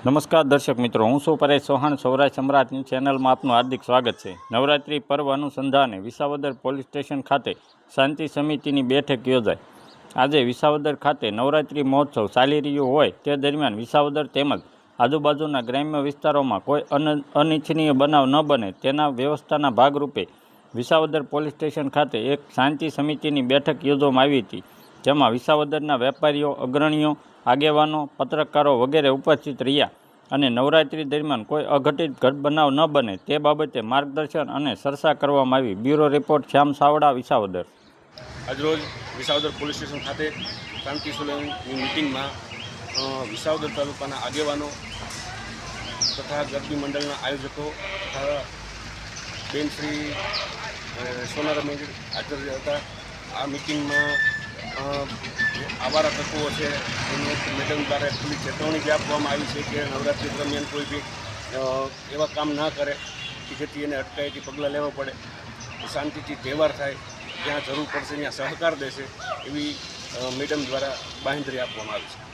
નમસ્કાર દર્શક મિત્રો, હું છું પરેશ ચૌહાણ. સૌરાષ્ટ્ર સમ્રાટની ચેનલમાં આપનું હાર્દિક સ્વાગત છે. નવરાત્રિ પર્વ અનુસંધાને વિસાવદર પોલીસ સ્ટેશન ખાતે શાંતિ સમિતિની બેઠક યોજાઈ. આજે વિસાવદર ખાતે નવરાત્રિ મહોત્સવ ચાલી રહ્યો હોય તે દરમિયાન વિસાવદર તેમજ આજુબાજુના ગ્રામ્ય વિસ્તારોમાં કોઈ અનિચ્છનીય બનાવ ન બને તેના વ્યવસ્થાના ભાગરૂપે વિસાવદર પોલીસ સ્ટેશન ખાતે એક શાંતિ સમિતિની બેઠક યોજવામાં આવી હતી. જેમાં વિસાવદરના વેપારીઓ, અગ્રણીઓ, આગેવાનો, પત્રકારો વગેરે ઉપસ્થિત રહ્યા અને નવરાત્રિ દરમિયાન કોઈ અઘટિત બનાવ ન બને તે બાબતે માર્ગદર્શન અને ચર્ચા કરવામાં આવી. બ્યુરો રિપોર્ટ શ્યામ સાવડા, વિસાવદર. આજરોજ વિસાવદર પોલીસ સ્ટેશન ખાતે શાંતિ સુલેની મિટિંગમાં વિસાવદર તાલુકાના આગેવાનો તથા ગરબી મંડળના આયોજકો તથા બેન શ્રી સોનારામ હાજર હતા. આ મિટિંગમાં આવારા તત્વો છે એમને મેડમ દ્વારા ખુલ્લી ચેતવણી જે આપવામાં આવી છે કે નવરાત્રિ દરમિયાન કોઈ બી એવા કામ ના કરે કે જેથી એને અટકાયતી પગલાં લેવા પડે, શાંતિથી તહેવાર થાય, જ્યાં જરૂર પડશે ત્યાં સહકાર દેશે એવી મેડમ દ્વારા બાંહેધરી આપવામાં આવી છે.